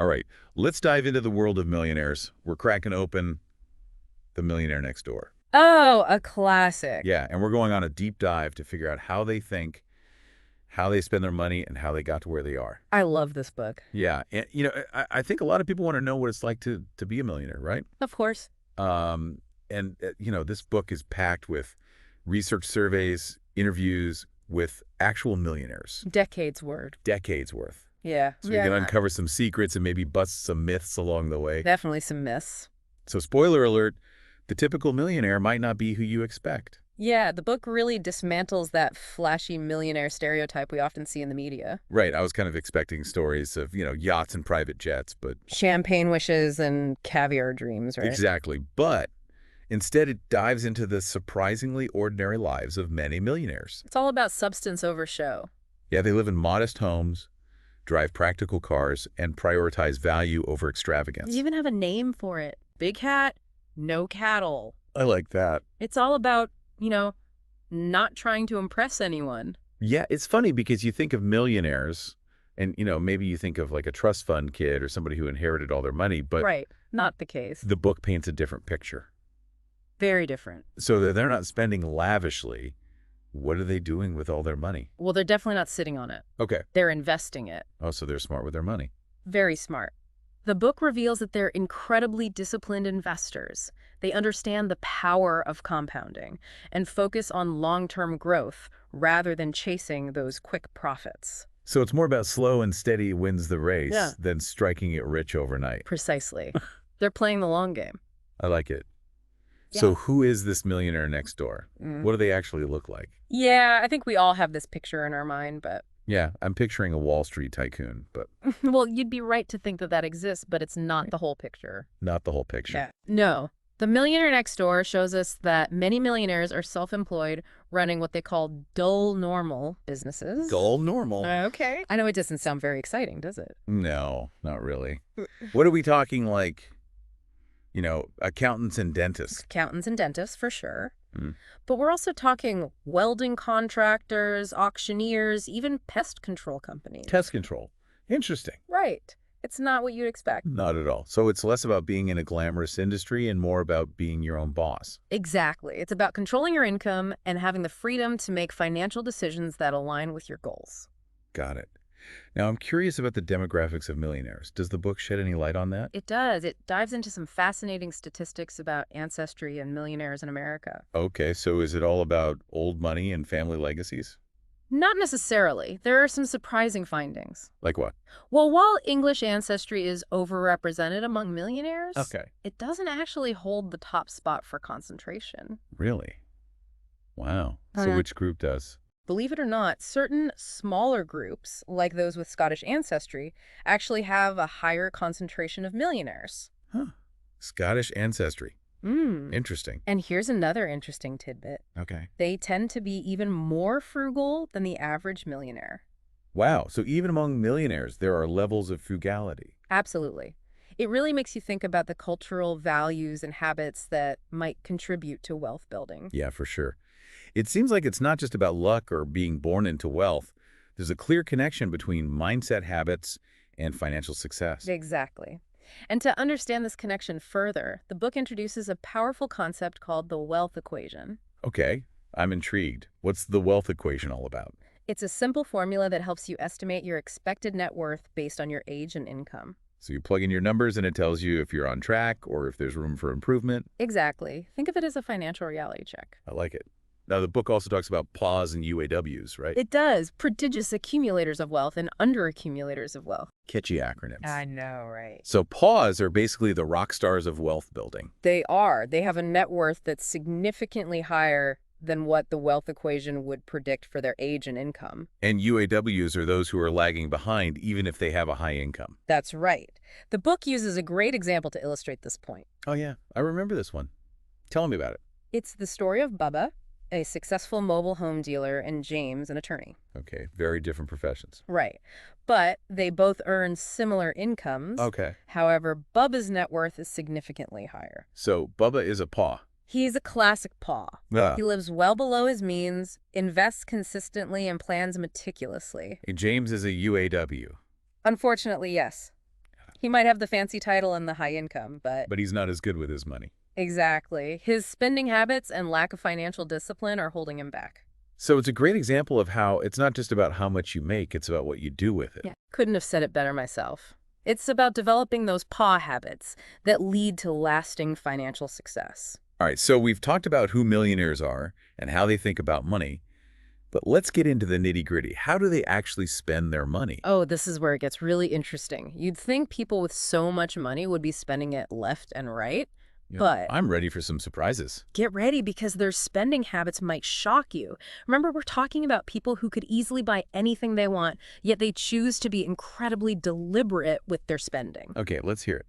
All right, let's dive into the world of millionaires. We're cracking open The Millionaire Next Door. Oh, a classic. Yeah, and we're going on a deep dive to figure out how they think, how they spend their money, and how they got to where they are. I love this book. Yeah, and I think a lot of people want to know what it's like to be a millionaire, right? Of course. This book is packed with research surveys, interviews with actual millionaires. Decades word. Decades worth. Yeah. So you're going to uncover some secrets and maybe bust some myths along the way. Definitely some myths. So spoiler alert, the typical millionaire might not be who you expect. Yeah, the book really dismantles that flashy millionaire stereotype we often see in the media. Right. I was kind of expecting stories of, yachts and private jets, but... Champagne wishes and caviar dreams, right? Exactly. But instead, it dives into the surprisingly ordinary lives of many millionaires. It's all about substance over show. Yeah, they live in modest homes, drive practical cars, and prioritize value over extravagance. You even have a name for it. Big hat, no cattle. I like that. It's all about, not trying to impress anyone. Yeah, it's funny because you think of millionaires and, maybe you think of like a trust fund kid or somebody who inherited all their money, but Right. Not the case. the book paints a different picture. Very different. So they're not spending lavishly. What are they doing with all their money? Well, they're definitely not sitting on it. Okay. They're investing it. Oh, so they're smart with their money. Very smart. The book reveals that they're incredibly disciplined investors. They understand the power of compounding and focus on long-term growth rather than chasing those quick profits. So it's more about slow and steady wins the race Yeah. than striking it rich overnight. Precisely. They're playing the long game. I like it. Yeah. So who is this millionaire next door? Mm. What do they actually look like? Yeah, I think we all have this picture in our mind, but... Yeah, I'm picturing a Wall Street tycoon, but Well, you'd be right to think that that exists, but it's not the whole picture. not the whole picture. Yeah. No. The Millionaire Next Door shows us that many millionaires are self-employed, running what they call dull normal businesses. Dull normal. Okay. I know it doesn't sound very exciting, does it? No, not really. What are we talking like, accountants and dentists? Accountants and dentists, for sure. Mm. But we're also talking welding contractors, auctioneers, even pest control companies. Test control. Interesting. Right. It's not what you'd expect. Not at all. So it's less about being in a glamorous industry and more about being your own boss. Exactly. It's about controlling your income and having the freedom to make financial decisions that align with your goals. Got it. Now, I'm curious about the demographics of millionaires. Does the book shed any light on that? It does. It dives into some fascinating statistics about ancestry and millionaires in America. Okay, so is it all about old money and family legacies? Not necessarily. There are some surprising findings. Like what? Well, while English ancestry is overrepresented among millionaires, Okay. it doesn't actually hold the top spot for concentration. Really? Wow. So Uh-huh. which group does? Believe it or not, certain smaller groups, like those with Scottish ancestry, actually have a higher concentration of millionaires. Huh. Scottish ancestry. Mm. Interesting. And here's another interesting tidbit. Okay. They tend to be even more frugal than the average millionaire. Wow. So even among millionaires, there are levels of frugality. Absolutely. It really makes you think about the cultural values and habits that might contribute to wealth building. Yeah, for sure. It seems like it's not just about luck or being born into wealth. There's a clear connection between mindset habits and financial success. Exactly. And to understand this connection further, the book introduces a powerful concept called the wealth equation. Okay, I'm intrigued. What's the wealth equation all about? It's a simple formula that helps you estimate your expected net worth based on your age and income. So you plug in your numbers and it tells you if you're on track or if there's room for improvement. Exactly. Think of it as a financial reality check. I like it. Now, the book also talks about PAWs and UAWs, right? It does. Prodigious accumulators of wealth and underaccumulators of wealth. Catchy acronyms. I know, right? So PAWs are basically the rock stars of wealth building. They are. They have a net worth that's significantly higher than what the wealth equation would predict for their age and income. And UAWs are those who are lagging behind even if they have a high income. That's right. The book uses a great example to illustrate this point. Oh, yeah. I remember this one. Tell me about it. It's the story of Bubba, a successful mobile home dealer, and James, an attorney. Okay. Very different professions. Right. But they both earn similar incomes. Okay. However, Bubba's net worth is significantly higher. So Bubba is a PAW. He's a classic paw. Ah. He lives well below his means, invests consistently, and plans meticulously. James is a UAW. Unfortunately, yes. He might have the fancy title and the high income, but But he's not as good with his money. exactly. His spending habits and lack of financial discipline are holding him back. So it's a great example of how it's not just about how much you make, it's about what you do with it. Yeah. Couldn't have said it better myself. It's about developing those paw habits that lead to lasting financial success. All right, so we've talked about who millionaires are and how they think about money, but let's get into the nitty-gritty. How do they actually spend their money? Oh, this is where it gets really interesting. You'd think people with so much money would be spending it left and right, Yeah, but I'm ready for some surprises. get ready because their spending habits might shock you. Remember, we're talking about people who could easily buy anything they want, yet they choose to be incredibly deliberate with their spending. Okay, let's hear it.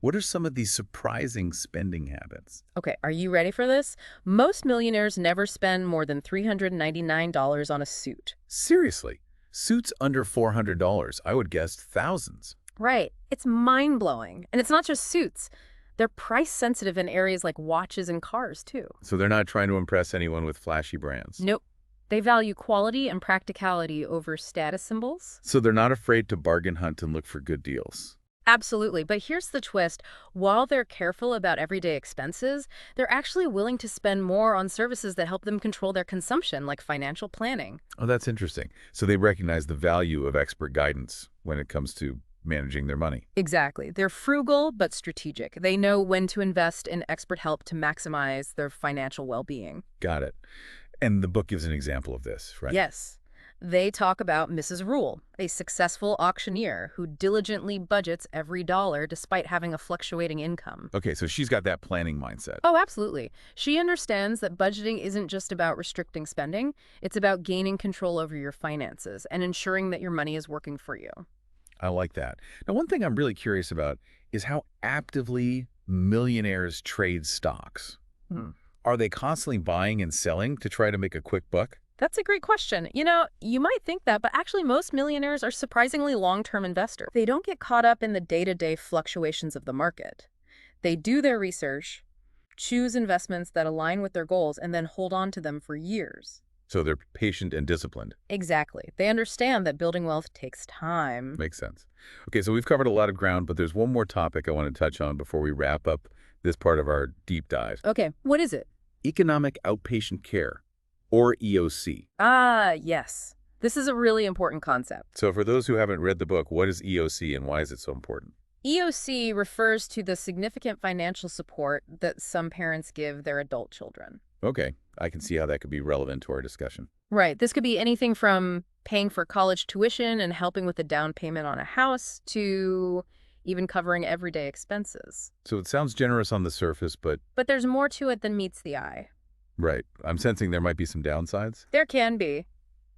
What are some of these surprising spending habits? Okay, are you ready for this? Most millionaires never spend more than $399 on a suit. Seriously, suits under $400, I would guess thousands. Right. It's mind-blowing. And it's not just suits. They're price-sensitive in areas like watches and cars, too. So they're not trying to impress anyone with flashy brands. Nope. They value quality and practicality over status symbols. So they're not afraid to bargain hunt and look for good deals. Absolutely. But here's the twist. While they're careful about everyday expenses, they're actually willing to spend more on services that help them control their consumption, like financial planning. Oh, that's interesting. So they recognize the value of expert guidance when it comes to managing their money. Exactly. They're frugal but strategic. They know when to invest in expert help to maximize their financial well-being. Got it. And the book gives an example of this, right? Yes. They talk about Mrs. Rule, a successful auctioneer who diligently budgets every dollar despite having a fluctuating income. Okay, so she's got that planning mindset. Oh, absolutely. She understands that budgeting isn't just about restricting spending. It's about gaining control over your finances and ensuring that your money is working for you. I like that. Now, one thing I'm really curious about is how actively millionaires trade stocks. Are they constantly buying and selling to try to make a quick buck? That's a great question. You know, you might think that, but actually most millionaires are surprisingly long-term investors. They don't get caught up in the day-to-day fluctuations of the market. They do their research, choose investments that align with their goals, and then hold on to them for years. So they're patient and disciplined. Exactly. They understand that building wealth takes time. Makes sense. Okay, so we've covered a lot of ground, but there's one more topic I want to touch on before we wrap up this part of our deep dive. Okay, what is it? Economic outpatient care, or EOC. Ah, yes. This is a really important concept. So for those who haven't read the book, what is EOC and why is it so important? EOC refers to the significant financial support that some parents give their adult children. Okay, I can see how that could be relevant to our discussion. Right. This could be anything from paying for college tuition and helping with the down payment on a house to even covering everyday expenses. So it sounds generous on the surface, but But there's more to it than meets the eye. right, I'm sensing there might be some downsides. There can be.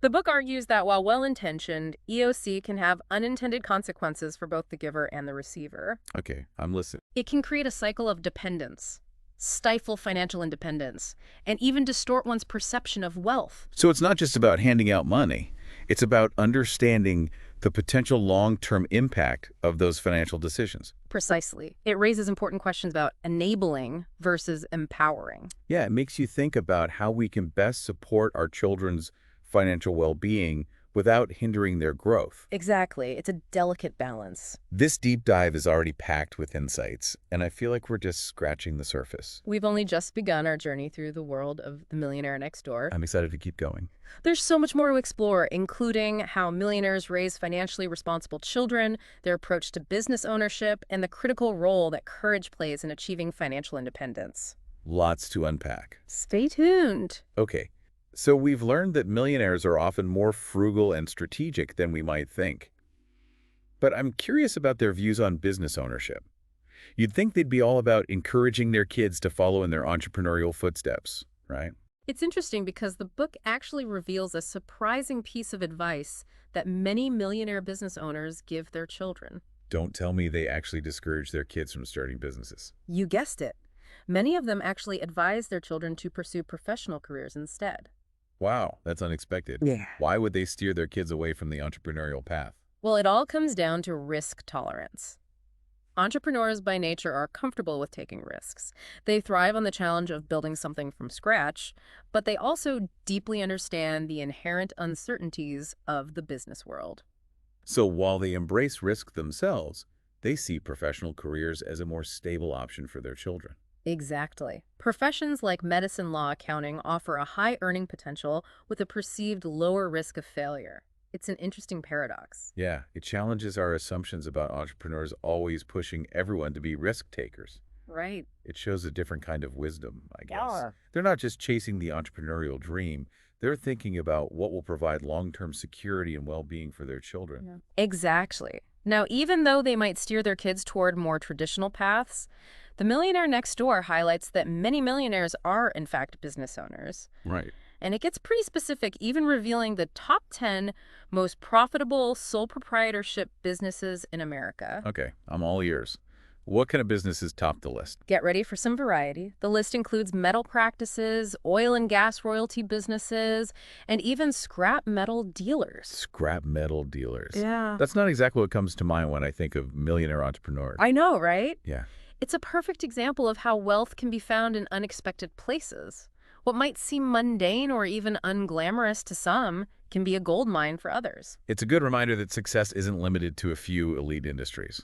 The book argues that while well-intentioned, EOC can have unintended consequences for both the giver and the receiver. Okay, I'm listening. It can create a cycle of dependence, stifle financial independence, and even distort one's perception of wealth. So it's not just about handing out money. It's about understanding the potential long-term impact of those financial decisions. Precisely. It raises important questions about enabling versus empowering. Yeah, it makes you think about how we can best support our children's financial well-being without hindering their growth. Exactly. It's a delicate balance. This deep dive is already packed with insights, and I feel like we're just scratching the surface. We've only just begun our journey through the world of the millionaire next door. I'm excited to keep going. There's so much more to explore, including how millionaires raise financially responsible children, their approach to business ownership, and the critical role that courage plays in achieving financial independence. Lots to unpack. Stay tuned. Okay, so we've learned that millionaires are often more frugal and strategic than we might think. But I'm curious about their views on business ownership. You'd think they'd be all about encouraging their kids to follow in their entrepreneurial footsteps, right? It's interesting because the book actually reveals a surprising piece of advice that many millionaire business owners give their children. Don't tell me they actually discourage their kids from starting businesses. You guessed it. Many of them actually advise their children to pursue professional careers instead. Wow, that's unexpected. Yeah. Why would they steer their kids away from the entrepreneurial path? Well, it all comes down to risk tolerance. Entrepreneurs by nature are comfortable with taking risks. They thrive on the challenge of building something from scratch, but they also deeply understand the inherent uncertainties of the business world. So while they embrace risk themselves, They see professional careers as a more stable option for their children. Exactly. Professions like medicine, law, accounting offer a high earning potential with a perceived lower risk of failure. It's an interesting paradox. Yeah, it challenges our assumptions about entrepreneurs always pushing everyone to be risk takers. Right. It shows a different kind of wisdom, I guess. Yeah. They're not just chasing the entrepreneurial dream, they're thinking about what will provide long-term security and well-being for their children. Yeah. Exactly. Now, even though they might steer their kids toward more traditional paths, The Millionaire Next Door highlights that many millionaires are, in fact, business owners. Right. And it gets pretty specific, even revealing the top 10 most profitable sole proprietorship businesses in America. Okay, I'm all ears. What kind of businesses top the list? Get ready for some variety. The list includes metal practices, oil and gas royalty businesses, and even scrap metal dealers. Scrap metal dealers. Yeah. That's not exactly what comes to mind when I think of millionaire entrepreneurs. I know, right? Yeah. It's a perfect example of how wealth can be found in unexpected places. What might seem mundane or even unglamorous to some can be a gold mine for others. It's a good reminder that success isn't limited to a few elite industries.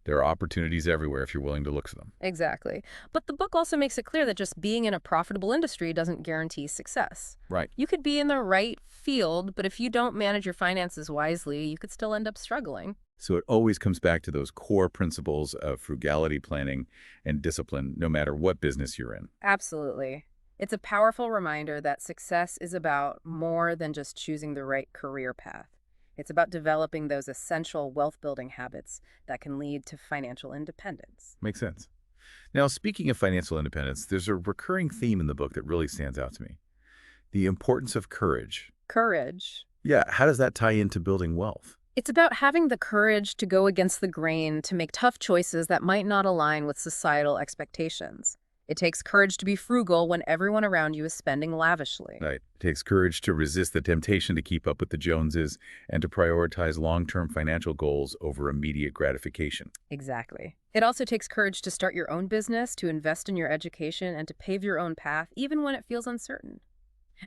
There are opportunities everywhere if you're willing to look for them. Exactly. But the book also makes it clear that just being in a profitable industry doesn't guarantee success. Right. You could be in the right field, but if you don't manage your finances wisely, you could still end up struggling. So it always comes back to those core principles of frugality, planning, and discipline, no matter what business you're in. Absolutely. It's a powerful reminder that success is about more than just choosing the right career path. It's about developing those essential wealth-building habits that can lead to financial independence. Makes sense. Now, speaking of financial independence, there's a recurring theme in the book that really stands out to me. The importance of courage. Courage. Yeah, how does that tie into building wealth? It's about having the courage to go against the grain, to make tough choices that might not align with societal expectations. It takes courage to be frugal when everyone around you is spending lavishly. Right. It takes courage to resist the temptation to keep up with the Joneses and to prioritize long-term financial goals over immediate gratification. Exactly. It also takes courage to start your own business, to invest in your education, and to pave your own path, even when it feels uncertain.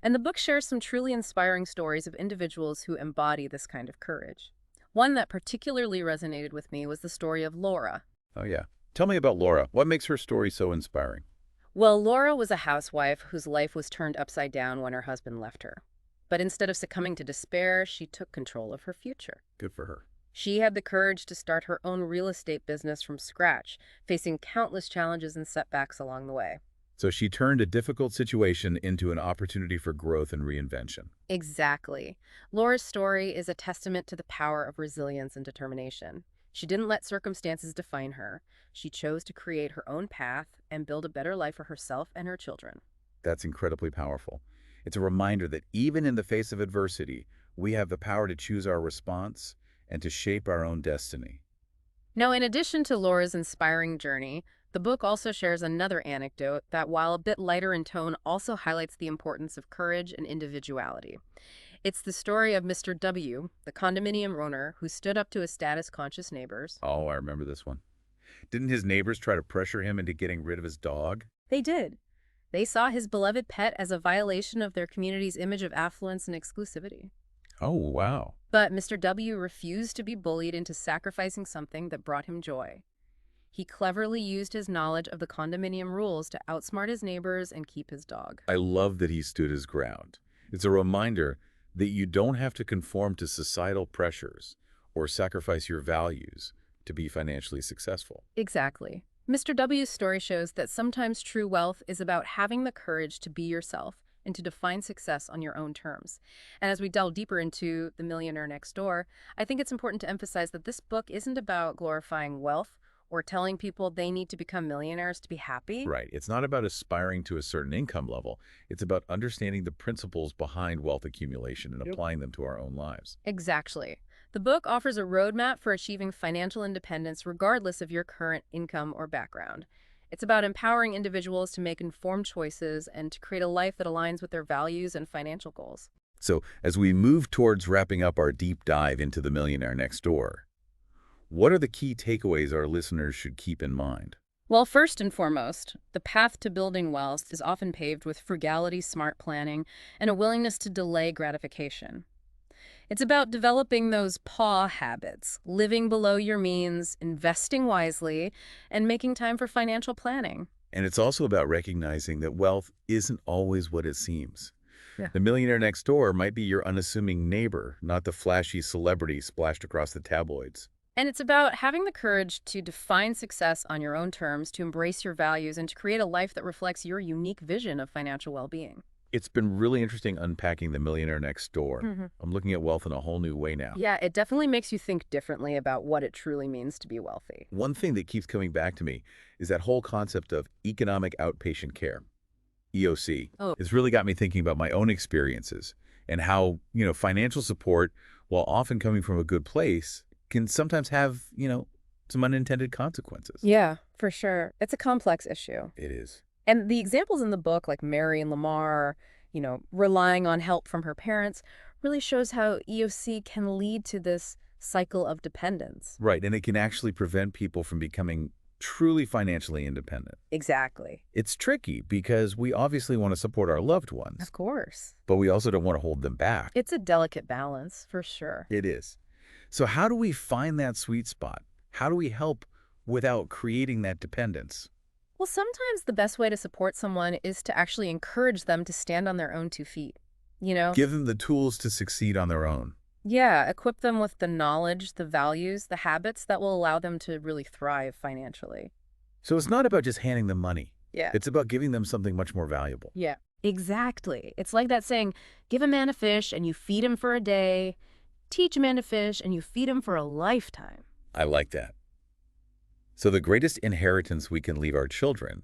And the book shares some truly inspiring stories of individuals who embody this kind of courage. One that particularly resonated with me was the story of Laura. Oh, yeah. Tell me about Laura. What makes her story so inspiring? Well, Laura was a housewife whose life was turned upside down when her husband left her. But instead of succumbing to despair, she took control of her future. Good for her. She had the courage to start her own real estate business from scratch, facing countless challenges and setbacks along the way. So she turned a difficult situation into an opportunity for growth and reinvention. Exactly. Laura's story is a testament to the power of resilience and determination. She didn't let circumstances define her. She chose to create her own path and build a better life for herself and her children. That's incredibly powerful. It's a reminder that even in the face of adversity, we have the power to choose our response and to shape our own destiny. Now, in addition to Laura's inspiring journey, the book also shares another anecdote that, while a bit lighter in tone, also highlights the importance of courage and individuality. It's the story of Mr. W., the condominium owner who stood up to his status-conscious neighbors. Oh, I remember this one. Didn't his neighbors try to pressure him into getting rid of his dog? They did. They saw his beloved pet as a violation of their community's image of affluence and exclusivity. Oh, wow. But Mr. W. refused to be bullied into sacrificing something that brought him joy. He cleverly used his knowledge of the condominium rules to outsmart his neighbors and keep his dog. I love that he stood his ground. It's a reminder that you don't have to conform to societal pressures or sacrifice your values to be financially successful. Exactly. Mr. W.'s story shows that sometimes true wealth is about having the courage to be yourself and to define success on your own terms. And as we delve deeper into The Millionaire Next Door, I think it's important to emphasize that this book isn't about glorifying wealth or telling people they need to become millionaires to be happy. Right. It's not about aspiring to a certain income level. It's about understanding the principles behind wealth accumulation and applying them to our own lives. Exactly. The book offers a roadmap for achieving financial independence regardless of your current income or background. It's about empowering individuals to make informed choices and to create a life that aligns with their values and financial goals. So as we move towards wrapping up our deep dive into The Millionaire Next Door, what are the key takeaways our listeners should keep in mind? Well, first and foremost, the path to building wealth is often paved with frugality, smart planning, and a willingness to delay gratification. It's about developing those paw habits, living below your means, investing wisely, and making time for financial planning. And it's also about recognizing that wealth isn't always what it seems. Yeah. The millionaire next door might be your unassuming neighbor, not the flashy celebrity splashed across the tabloids. And it's about having the courage to define success on your own terms, to embrace your values, and to create a life that reflects your unique vision of financial well-being. It's been really interesting unpacking the millionaire next door. I'm looking at wealth in a whole new way now. Yeah, it definitely makes you think differently about what it truly means to be wealthy. One thing that keeps coming back to me is that whole concept of economic outpatient care, EOC. Oh. It's really got me thinking about my own experiences and how, financial support, while often coming from a good place, can sometimes have, some unintended consequences. Yeah, for sure. It's a complex issue. It is. And the examples in the book, like Mary and Lamar, relying on help from her parents, really shows how EOC can lead to this cycle of dependence. Right, and it can actually prevent people from becoming truly financially independent. Exactly. It's tricky because we obviously want to support our loved ones, Of course. but we also don't want to hold them back. It's a delicate balance, for sure. It is. So how do we find that sweet spot? How do we help without creating that dependence? Well, sometimes the best way to support someone is to actually encourage them to stand on their own 2 feet. Give them the tools to succeed on their own. Yeah, equip them with the knowledge, the values, the habits that will allow them to really thrive financially. So it's not about just handing them money. Yeah. It's about giving them something much more valuable. Yeah. Exactly. It's like that saying, give a man a fish and you feed him for a day. Teach a man to fish and you feed him for a lifetime. I like that. So the greatest inheritance we can leave our children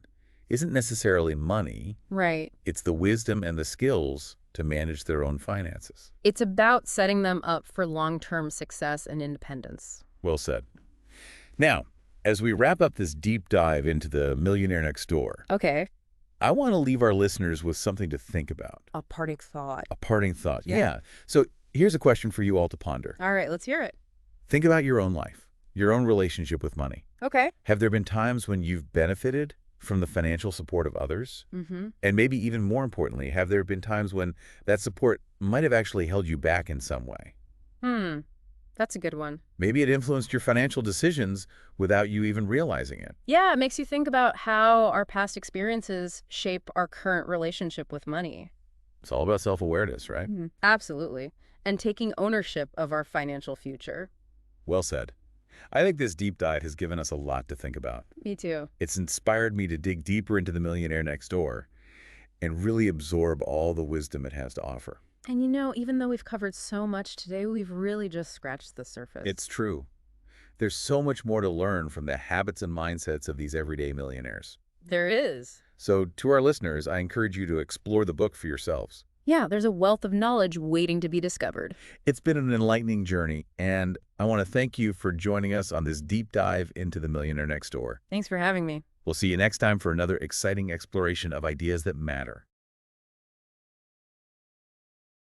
isn't necessarily money. Right. It's the wisdom and the skills to manage their own finances. It's about setting them up for long-term success and independence. Well said. Now, as we wrap up this deep dive into the millionaire next door, Okay. I want to leave our listeners with something to think about. A parting thought. A parting thought. Yeah. Yeah. So here's a question for you all to ponder. All right, let's hear it. Think about your own life, your own relationship with money. Okay. Have there been times when you've benefited from the financial support of others? Mm-hmm. And maybe even more importantly, have there been times when that support might have actually held you back in some way? That's a good one. Maybe it influenced your financial decisions without you even realizing it. Yeah, it makes you think about how our past experiences shape our current relationship with money. It's all about self-awareness, right? Absolutely. And taking ownership of our financial future. Well said. I think this deep dive has given us a lot to think about. Me too. It's inspired me to dig deeper into the millionaire next door and really absorb all the wisdom it has to offer. And even though we've covered so much today, we've really just scratched the surface. It's true. There's so much more to learn from the habits and mindsets of these everyday millionaires. There is. So to our listeners, I encourage you to explore the book for yourselves. Yeah, there's a wealth of knowledge waiting to be discovered. It's been an enlightening journey, and I want to thank you for joining us on this deep dive into the millionaire next door. Thanks for having me. We'll see you next time for another exciting exploration of ideas that matter.